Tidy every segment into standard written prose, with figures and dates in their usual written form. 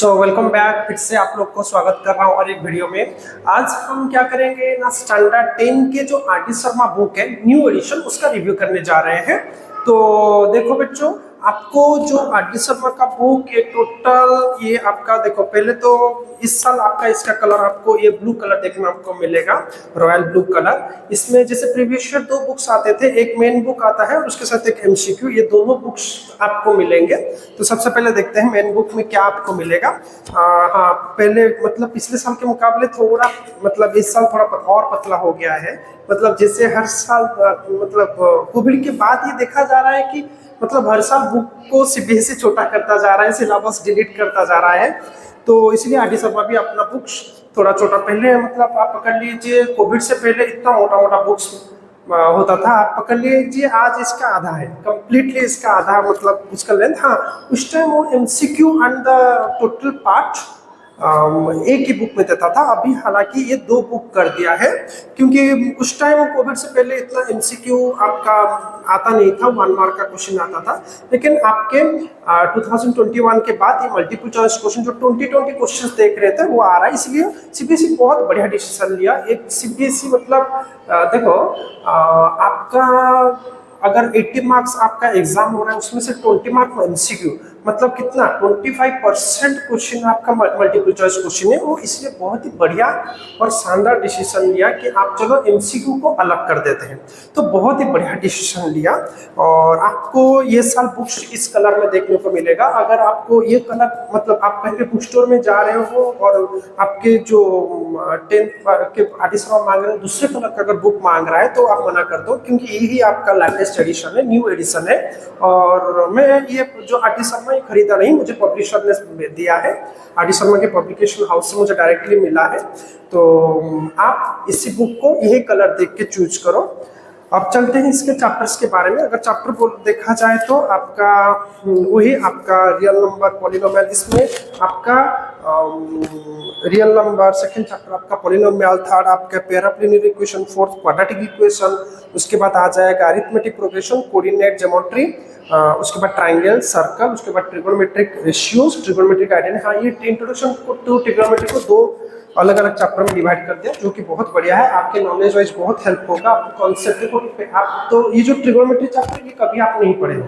Welcome back. फिर से आप लोग को स्वागत कर रहा हूँ और एक वीडियो में। आज हम क्या करेंगे ना, स्टैंडर्ड 10 के जो आर.डी. शर्मा बुक है न्यू एडिशन, उसका रिव्यू करने जा रहे हैं। तो देखो बच्चों, आपको जो आर.डी. शर्मा का बुक ये टोटल ये आपका देखो, पहले तो इस साल आपका इसका कलर आपको ये ब्लू कलर देखने आपको मिलेगा, रॉयल ब्लू कलर। इसमें जैसे प्रीवियस ईयर 2 बुक्स आते थे, एक मेन बुक आता है और उसके साथ एक एमसीक्यू, ये दोनों बुक्स आपको मिलेंगे। तो सबसे पहले देखते हैं मेन बुक में क्या आपको मिलेगा। हाँ, पहले मतलब पिछले साल के मुकाबले थोड़ा मतलब इस साल थोड़ा और पतला हो गया है। मतलब जैसे हर साल मतलब कोविड के बाद ये देखा जा रहा है कि मतलब हर साल बुक को सीबीएसई छोटा करता जा रहा है, सिलेबस डिलीट करता जा रहा है। तो इसलिए आर.डी. शर्मा भी अपना बुक्स थोड़ा छोटा, पहले मतलब आप पकड़ लीजिए कोविड से पहले इतना मोटा मोटा बुक्स होता था, आप पकड़ लीजिए आज इसका आधा है, कंप्लीटली इसका आधा मतलब उसका लेंथ। हाँ, उस टाइम वो MCQ and the total part एक ही बुक में देता था। अभी हालांकि ये 2 बुक कर दिया है, क्योंकि उस टाइम कोविड से पहले इतना एमसीक्यू आपका आता नहीं था, 1 मार्क का क्वेश्चन आता था। लेकिन आपके 2021 के बाद ये मल्टीपल चॉइस क्वेश्चन जो 2020 क्वेश्चन देख रहे थे वो आ रहा है। इसलिए सीबीएसई बहुत बढ़िया डिसीजन लिया। एक सीबीएसई मतलब देखो आपका अगर 80 मार्क्स आपका एग्जाम हो रहा है, उसमें से 20 मार्क एमसीक्यू, मतलब कितना 25% क्वेश्चन आपका मल्टीपल चॉइस क्वेश्चन है वो। इसलिए बहुत ही बढ़िया और शानदार डिसीजन लिया कि आप चलो एमसीक्यू को अलग कर देते हैं। तो बहुत ही बढ़िया डिसीजन लिया। और आपको ये साल बुक्स इस कलर में देखने को मिलेगा। अगर आपको ये कलर मतलब आप कहीं पे बुक स्टोर में जा रहे हो और आपके जो 10th के आर.डी. शर्मा मांग रहे हो दूसरे कलर का अगर बुक मांग रहा है तो आप मना कर दो, क्योंकि यही आपका लेटेस्ट एडिशन है, न्यू एडिशन है। और मैं ये जो आर.डी. शर्मा ये खरीदा नहीं, मुझे पब्लिशर ने दिया है। आर.डी. शर्मा के पब्लिकेशन हाउस से मुझे डायरेक्टली मिला है। तो आप इसी बुक को यही कलर देख के चूज करो। अब चलते हैं इसके चैप्टर्स के बारे में। अगर चैप्टर देखा जाए तो आपका वही आपका रियल नंबर पॉलिनोमियल, इसमें आपका रियल नंबर सेकंड चैप्टर आपका पॉलिनोमियल, थर्ड आपका pair of linear equation, fourth quadratic equation, उसके बाद आ जाएगा अरिथमेटिक प्रोग्रेशन, कोऑर्डिनेट ज्योमेट्री, उसके बाद ट्राइंगल, सर्कल, उसके बाद ट्रिगोनोमेट्रिक रेशियोज, ट्रिगोनोमेट्रिक आइडेंटिटी। हाँ, ये इंट्रोडक्शन टू ट्रिगोनोमेट्री को 2 अलग अलग चैप्टर में डिवाइड कर दिया, जो कि बहुत बढ़िया है। आपके नॉलेज वाइज बहुत हेल्प होगा। आपको कॉन्सेप्ट को आप तो ये जो ट्रिगोनोमेट्री चैप्टर ये कभी आप नहीं पढ़े हो,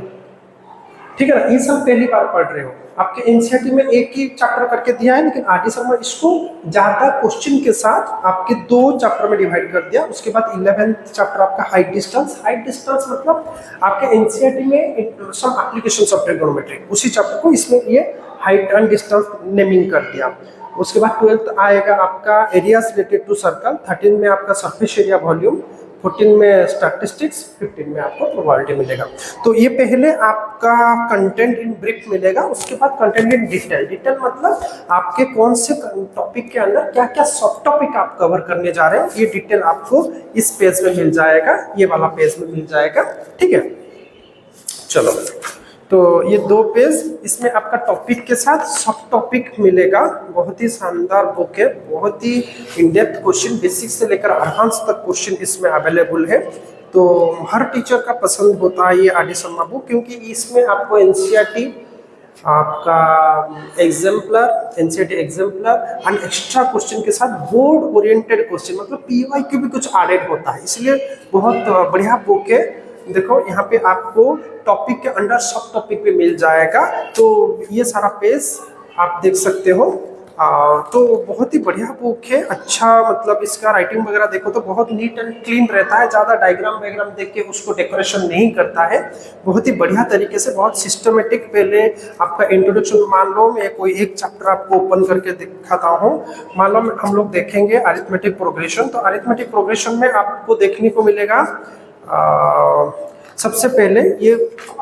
ठीक है ना, ये सब पहली बार पढ़ रहे हो। आपके एनसीईआरटी में एक ही चैप्टर करके दिया है, लेकिन आर.डी. शर्मा इसको ज्यादा क्वेश्चन के साथ आपके 2 चैप्टर में डिवाइड कर दिया। उसके बाद 11th चैप्टर आपका हाइट डिस्टेंस। हाइट डिस्टेंस मतलब आपके एनसीईआरटी में सम एप्लीकेशंस ऑफ ट्रिगोनोमेट्री, उसी चैप्टर को इसमें ये हाइट एंड डिस्टेंस नेमिंग कर दिया। उसके बाद 12th आएगा आपका एरियाज रिलेटेड टू सर्कल, 13 में आपका सरफेस एरिया वॉल्यूम, 14 में स्टैटिस्टिक्स, 15 में आपको प्रोबेबिलिटी मिलेगा। तो ये पहले आपका कंटेंट इन ब्रीफ मिलेगा, उसके बाद कंटेंट इन डिटेल। डिटेल मतलब आपके कौन से टॉपिक के अंदर क्या क्या सब टॉपिक आप कवर करने जा रहे हैं, ये डिटेल आपको इस पेज में मिल जाएगा, ये वाला पेज में मिल जाएगा, ठीक है। चलो, तो ये 2 पेज, इसमें आपका टॉपिक के साथ सब टॉपिक मिलेगा। बहुत ही शानदार बुक है, बहुत ही इन डेप्थ क्वेश्चन, बेसिक से लेकर एडवांस तक क्वेश्चन इसमें अवेलेबल है। तो हर टीचर का पसंद होता है ये आर.डी. शर्मा बुक, क्योंकि इसमें आपको एनसीईआरटी आपका NCERT exemplar and extra question के साथ बोर्ड ओरिएंटेड क्वेश्चन मतलब पीवाईक्यू भी कुछ एडेड होता है, इसलिए बहुत बढ़िया बुक है। देखो यहाँ पे आपको टॉपिक के अंडर सब टॉपिक पे मिल जाएगा। तो ये सारा पेज आप देख सकते हो। तो बहुत ही बढ़िया बुक है। अच्छा मतलब इसका राइटिंग वगैरह देखो तो बहुत नीट एंड क्लीन रहता है, ज़्यादा डायग्राम वायग्राम देख के उसको डेकोरेशन नहीं करता है। बहुत ही बढ़िया तरीके से, बहुत सिस्टमेटिक। पहले आपका इंट्रोडक्शन, मान लो मैं कोई एक चैप्टर आपको ओपन करके दिखाता हूँ। मान लो हम लोग देखेंगे अरिथमेटिक प्रोग्रेशन। तो अरिथमेटिक प्रोग्रेशन में आपको देखने को मिलेगा सबसे पहले ये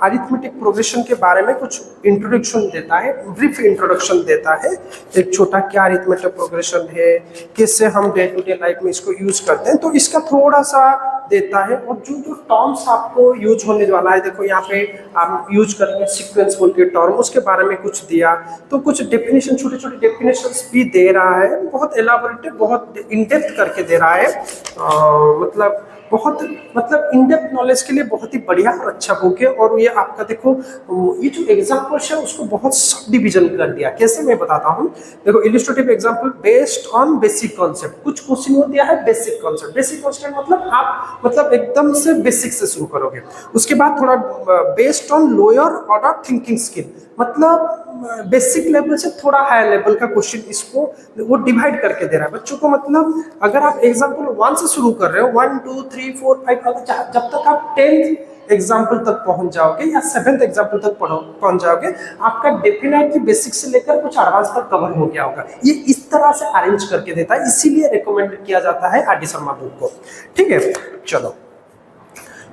अरिथमेटिक प्रोग्रेशन के बारे में कुछ इंट्रोडक्शन देता है, ब्रीफ इंट्रोडक्शन देता है, एक छोटा क्या अरिथमेटिक प्रोग्रेशन है, कैसे हम डे टू डे लाइफ में इसको यूज करते हैं, तो इसका थोड़ा सा देता है। और जो जो टर्म्स आपको यूज होने वाला है, देखो यहाँ पे आप यूज करेंगे सीक्वेंस बोल के टर्म, उसके बारे में कुछ दिया। तो कुछ डेफिनेशन, छोटे छोटे डेफिनेशंस भी दे रहा है, बहुत एलाबोरेटेड, बहुत इन डेप्थ करके दे रहा है। मतलब बहुत मतलब इन डेप्थ नॉलेज के लिए बहुत ही बढ़िया और अच्छा बुक है। और ये आपका देखो ये जो एग्जाम्पल्स है उसको बहुत सब डिवीजन कर दिया। कैसे मैं बताता हूँ, देखो illustrative example based on basic concept, कुछ क्वेश्चन हो दिया है बेसिक कॉन्सेप्ट। बेसिक कॉन्सेप्ट मतलब आप मतलब एकदम से बेसिक से शुरू करोगे, उसके बाद थोड़ा based on lower order thinking skill, मतलब बेसिक लेवल से थोड़ा हायर लेवल का क्वेश्चन इसको वो डिवाइड करके दे रहा है बच्चों को। मतलब अगर आप एग्जाम्पल 1 से शुरू कर रहे हो, 1 2 3 4 5, जब तक आप 10th एग्जाम्पल तक पहुंच जाओगे या 7th एग्जाम्पल तक पहुंच जाओगे, आपका डेफिनेटली बेसिक से लेकर कुछ एडवांस तक कवर हो गया होगा। ये इस तरह से अरेंज करके देता है, इसीलिए रिकमेंड किया जाता है आर डी शर्मा बुक को। ठीक है, चलो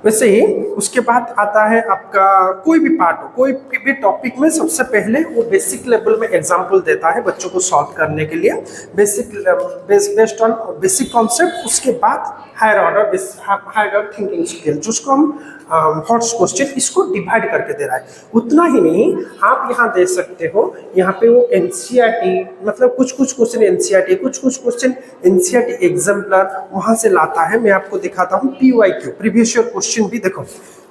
वैसे ही उसके बाद आता है आपका कोई भी पार्ट हो, कोई भी टॉपिक में सबसे पहले वो बेसिक लेवल में एग्जांपल देता है बच्चों को सॉल्व करने के लिए, बेस्ड ऑन बेसिक कॉन्सेप्ट। उसके बाद हायर ऑर्डर थिंकिंग स्किल, जिसको हम हॉट क्वेश्चन, इसको डिवाइड करके दे रहा है। उतना ही नहीं, आप यहाँ देख सकते हो, यहाँ पे वो एनसीईआरटी मतलब कुछ क्वेश्चन एनसीईआरटी, कुछ क्वेश्चन एनसीईआरटी एग्जाम्पलर वहां से लाता है। मैं आपको दिखाता हूँ पीवाईक्यू, प्रीवियस ईयर क्वेश्चन भी देखो।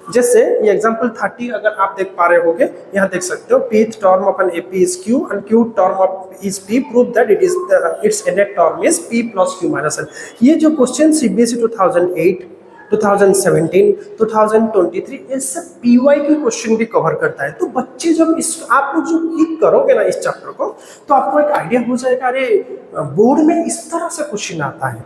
जैसे ये एग्जाम्पल 30 अगर आप देख पा रहे होगे, यहाँ देख सकते हो, pth term of an AP is Q and Q term of is P, prove that its net term is P plus Q minus N। ये जो क्वेश्चन सीबीएसई 2008, 2017, 2023 इससे पीवाईक्यू क्वेश्चन भी कवर करता है। तो बच्चे जब इस आप लोग जो क्लिक करोगे ना इस चैप्टर को, तो आपको एक आइडिया हो जाएगा, अरे बोर्ड में इस तरह से क्वेश्चन आता है।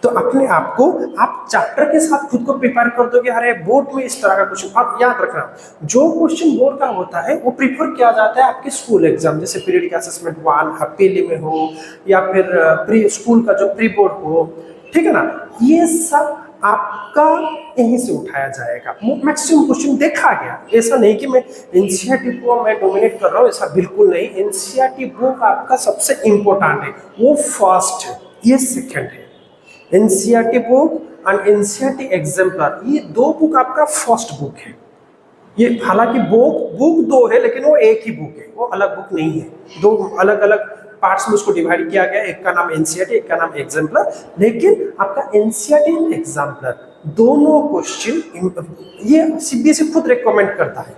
तो अपने आप को आप चैप्टर के साथ खुद को प्रिपेयर कर दोगे, अरे बोर्ड में इस तरह का क्वेश्चन। और याद रखना, जो क्वेश्चन बोर्ड का होता है वो प्रीफर किया जाता है आपके स्कूल एग्जाम, जैसे पीरियडिक असेसमेंट 1 पीली में हो, या फिर प्री स्कूल का जो प्री बोर्ड हो, ठीक है ना, ये सब आपका यहीं से उठाया जाएगा। मैक्सिमम क्वेश्चन देखा गया। ऐसा नहीं कि मैं एनसीईआरटी को मैं डोमिनेट कर रहा हूँ, ऐसा बिल्कुल नहीं। एनसीईआरटी बुक आपका सबसे इंपॉर्टेंट है, वो फर्स्ट है, ये सेकंड है। NCERT book and NCERT exemplar, ये दो बुक आपका फर्स्ट बुक है। ये हालांकि बुक दो है, लेकिन वो एक ही बुक है, वो अलग बुक नहीं है। दो अलग अलग पार्ट्स में उसको डिवाइड किया गया, एक का नाम एनसीईआरटी, एक का नाम एग्जाम्पलर। लेकिन आपका एनसीईआरटी एंड एग्जाम्पलर दोनों क्वेश्चन ये सीबीएसई खुद रिकमेंड करता है,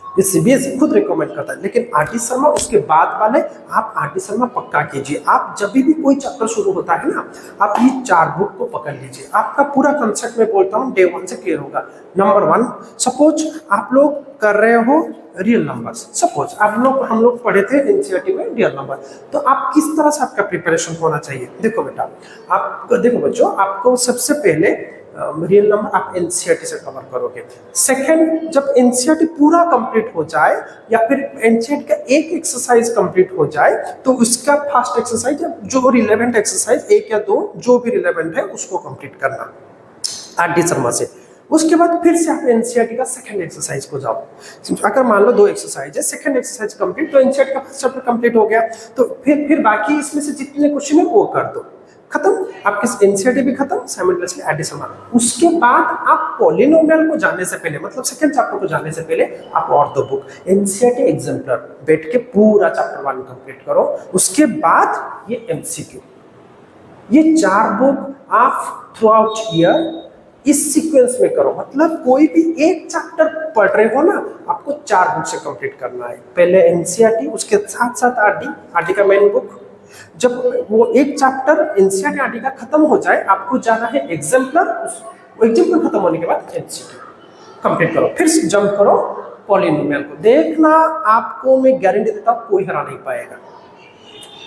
ये सीबीएसई खुद रिकमेंड करता है। लेकिन आर डी शर्मा उसके बाद वाले आप आर डी शर्मा पक्का कीजिए। आप जब भी कोई चैप्टर शुरू होता है ना, आप ये 4 बुक को पकड़ लीजिए, आपका पूरा कंसेप्ट में बोलता हूँ डे 1 से क्लियर होगा। नंबर 1, सपोज आप लोग कर रहे हो रियल नंबर्स, सपोज हम लोग पढ़े थे एनसीईआरटी में रियल नंबर, तो आप किस तरह से आपका प्रिपरेशन होना चाहिए। देखो बेटा, आप देखो बच्चों, आपको सबसे पहले रियल नंबर आप एनसीईआरटी से कवर करोगे। सेकंड, जब एनसीईआरटी पूरा कंप्लीट हो जाए या फिर एनसीईआरटी का एक एक्सरसाइज कंप्लीट हो जाए, तो उसका फर्स्ट एक्सरसाइज जो रिलेवेंट एक्सरसाइज 1 या 2 जो भी रिलेवेंट है उसको कंप्लीट करना आर डी शर्मा से। उसके बाद फिर से आप एनसीईआरटी का सेकंड एक्सरसाइज को जाओ। अगर मान लो 2 एक्सरसाइज है, सेकंड एक्सरसाइज कंप्लीट, तो एनसीईआरटी का फर्स्ट चैप्टर कंप्लीट हो गया। तो फिर बाकी इसमें से जितने क्वेश्चन है वो कर दो, खत्म। आपकी एनसीईआरटी भी खत्म, साइमल्टेनियसली आर डी शर्मा। उसके बाद आप पॉलिनोमियल को जानने से पहले, मतलब सेकंड चैप्टर को जानने से पहले, आप और 2 बुक एनसीईआरटी एग्जाम्पलर बैठ के पूरा चैप्टर 1 कंप्लीट करो। उसके बाद ये एमसीक्यू, ये 4 बुक आप थ्रू आउट ईयर इस सीक्वेंस में करो। मतलब कोई भी एक चैप्टर पढ़ रहे हो ना, आपको 4 बुक से कंप्लीट करना है। पहले एनसीईआरटी, उसके साथ साथ आरडी का मेन बुक। जब वो एक चैप्टर एनसीईआरटी आरडी का खत्म हो जाए, आपको जाना है एग्जाम्पलर। एग्जाम्पलर खत्म होने के बाद एमसीक्यू कंप्लीट करो, फिर जंप करो पॉलिनोमियल को। देखना, आपको मैं गारंटी देता हूँ कोई हरा नहीं पाएगा।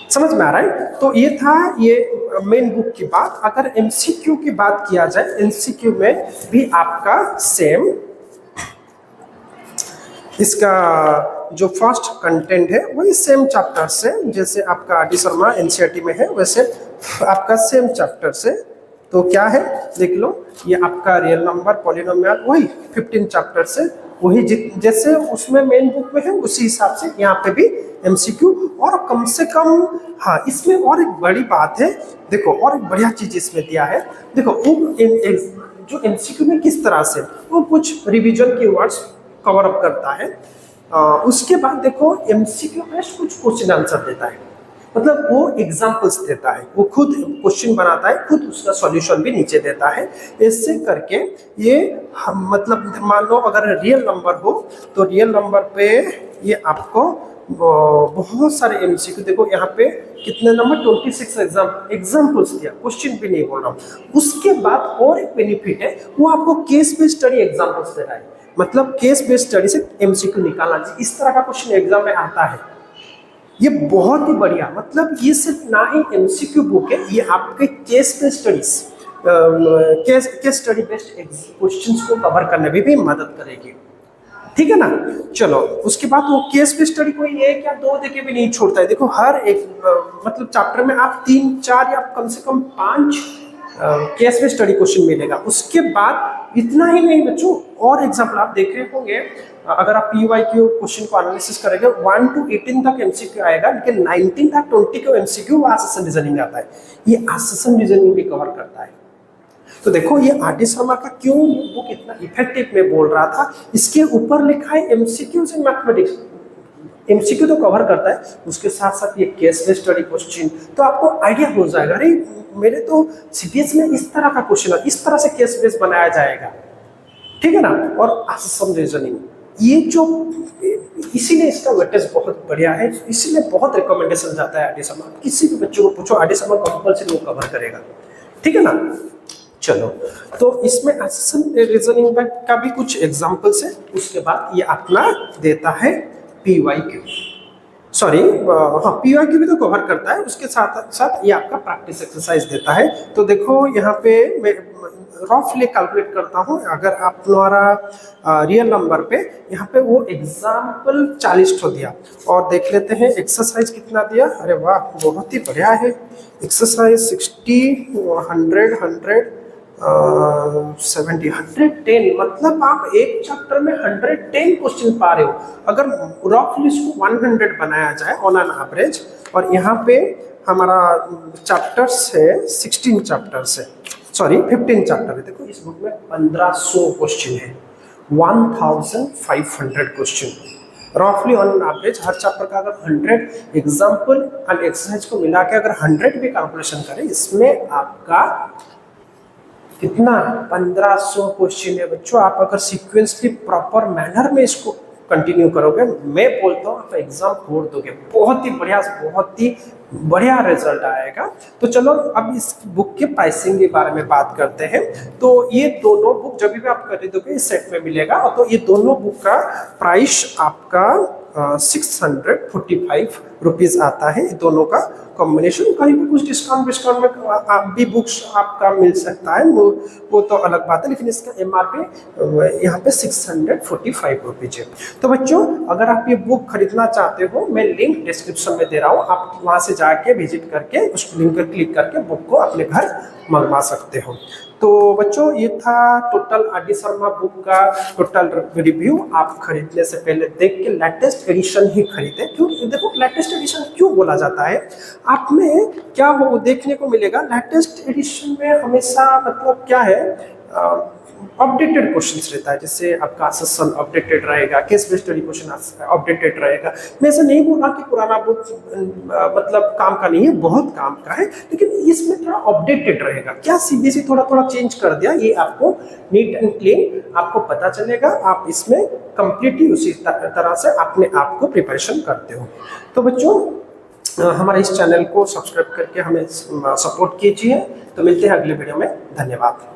समझ में आ रहा है? तो ये था ये मेन बुक की बात। अगर एमसीक्यू की बात किया जाए, एमसीक्यू में भी आपका सेम इसका जो फर्स्ट कंटेंट है वही सेम चैप्टर से, जैसे आपका आर डी शर्मा एनसीईआरटी में है वैसे आपका सेम चैप्टर से। तो क्या है देख लो, ये आपका रियल नंबर पॉलिनोमियल वही 15 चैप्टर से, वही जैसे उसमें मेन बुक में है उसी हिसाब से यहाँ पे भी एमसीक्यू। और कम से कम हाँ, इसमें और एक बड़ी बात है, देखो और एक बढ़िया चीज इसमें दिया है। देखो जो एमसीक्यू में किस तरह से वो कुछ रिवीजन के वर्ड्स कवर अप करता है। उसके बाद देखो एमसीक्यू में कुछ क्वेश्चन आंसर देता है। मतलब वो एग्जाम्पल्स देता है, वो खुद क्वेश्चन बनाता है, खुद उसका सॉल्यूशन भी नीचे देता है। इससे करके ये हम मतलब मान लो अगर रियल नंबर हो तो रियल नंबर पे ये आपको बहुत सारे एमसीक्यू, देखो यहाँ पे कितने नंबर 26 एग्जाम्पल्स दिया, क्वेश्चन भी नहीं बोल रहा हूँ। उसके बाद और एक बेनिफिट है, वो आपको केस बेस्ड स्टडी एग्जाम्पल्स दे रहा है, मतलब केस बेस्ड स्टडी से एमसीक्यू निकालना, इस तरह का क्वेश्चन एग्जाम में आता है। ये बहुत ही बढ़िया, मतलब ये सिर्फ ना ही एमसीक्यू बुक है, ये आपके case based studies case study based questions को कवर करने में भी मदद करेगी, ठीक है ना। चलो उसके बाद वो केस बेस्ड स्टडी कोई एक या दो देके भी नहीं छोड़ता है, देखो हर एक मतलब चैप्टर में आप 3-4 या कम से कम 5 केस बेस्ड स्टडी क्वेश्चन मिलेगा। उसके बाद इतना ही नहीं बच्चों, और एग्जाम्पल आप देख रहे होंगे, अगर आप पीवाईक्यू क्वेश्चन को एनालिसिस करेंगे 1 to 18 तक एमसीक्यू आएगा, लेकिन 19 तक 20 को एमसीक्यू वो एसेशन रीजनिंग आता है, ये एसेशन रीजनिंग भी कवर करता है। तो देखो ये आर.डी. शर्मा का क्यों बुक इतना इफेक्टिव में बोल रहा था, इसके ऊपर लिखा है एमसीक्यूज इन मैथमेटिक्स, एमसीक्यू तो कवर करता है, उसके साथ साथ ये केस बेस्ड स्टडी क्वेश्चन, तो आपको आइडिया हो जाएगा, अरे मेरे तो सीपीएस में इस तरह का क्वेश्चन है, इस तरह से केस बेस्ड बनाया जाएगा, ठीक है ना। और एसेशन रीजनिंग ये जो, इसीलिए इसका वेटेज बहुत बढ़िया है, इसीलिए बहुत रिकमेंडेशन जाता है आर.डी. शर्मा, किसी भी बच्चों को पूछो आर.डी. शर्मा कंपल्सरी वो कवर करेगा, ठीक है ना। चलो तो इसमें एसेशन रीजनिंग का भी कुछ एग्जांपल्स है, उसके बाद ये अपना देता है पीवाईक्यू, सॉरी हाँ पीवाईक्यू भी तो कवर करता है, उसके साथ साथ ये आपका प्रैक्टिस एक्सरसाइज देता है। तो देखो यहाँ पे मैं रफली कैलकुलेट करता हूँ, अगर आप द्वारा रियल नंबर पे यहाँ पे वो एग्जाम्पल 40 तो दिया, और देख लेते हैं एक्सरसाइज कितना दिया, अरे वाह बहुत ही बढ़िया है, एक्सरसाइज 60, 100, 70, 110, मतलब आप एक चैप्टर में 110 क्वेश्चन पा रहे हो। अगर रफली इसको 100 बनाया जाए ऑन एन एवरेज, और यहाँ पे हमारा चैप्टर्स है 16 चैप्टर्स है, सॉरी 15 चैप्टर है, देखो इस बुक में 1500 क्वेश्चन है, 1500 क्वेश्चन रफली ऑन एवरेज। हर चैप्टर का अगर 100 एग्जाम्पल एंड एक्सरसाइज को मिला के अगर 100 भी कैलकुलेशन करें, इसमें आपका कितना 1500 क्वेश्चन है बच्चों। आप अगर सीक्वेंसली प्रॉपर मैनर में इसको कंटिन्यू करोगे, मैं बोलता हूँ आप एग्जाम फोड़ दोगे, बहुत ही बढ़िया रिजल्ट आएगा। तो चलो अब इस बुक के प्राइसिंग के बारे में बात करते हैं। तो ये दोनों बुक जब भी आप खरीदोगे इस सेट में मिलेगा, और तो ये दोनों बुक का प्राइस आपका 645 रुपीज आता है, दोनों का कॉम्बिनेशन। कहीं भी कुछ डिस्काउंट में आप भी बुक्स आपका मिल सकता है, वो तो अलग बात है, लेकिन इसका एमआरपी यहाँ पे 645 रुपीज है। तो बच्चों अगर आप ये बुक खरीदना चाहते हो, मैं लिंक डिस्क्रिप्शन में दे रहा हूँ, आप वहाँ से जाके विजिट करके उस लिंक पर क्लिक करके बुक को अपने घर मंगवा सकते हो। तो बच्चों ये था टोटल आर.डी. शर्मा बुक का टोटल रिव्यू। आप खरीदने से पहले देख के लेटेस्ट एडिशन ही खरीदें। क्यों देखो लेटेस्ट एडिशन क्यों बोला जाता है, आप में क्या हो देखने को मिलेगा, लेटेस्ट एडिशन में हमेशा मतलब क्या है, अपडेटेड क्वेश्चंस रहता है, जैसे आपका सेशन अपडेटेड रहेगा, case based study question updated रहेगा। मैं ऐसा नहीं बोल रहा कि पुराना बुक मतलब काम का नहीं है, बहुत काम का है, लेकिन इसमें थोड़ा अपडेटेड रहेगा। क्या सीबीएसई थोड़ा चेंज कर दिया, ये आपको नीट एंड क्लीन आपको पता चलेगा, आप इसमें कंप्लीटली उसी तरह से अपने आप को प्रिपरेशन करते हो। तो बच्चों हमारे इस चैनल को सब्सक्राइब करके हमें सपोर्ट कीजिए। तो मिलते हैं अगले वीडियो में, धन्यवाद।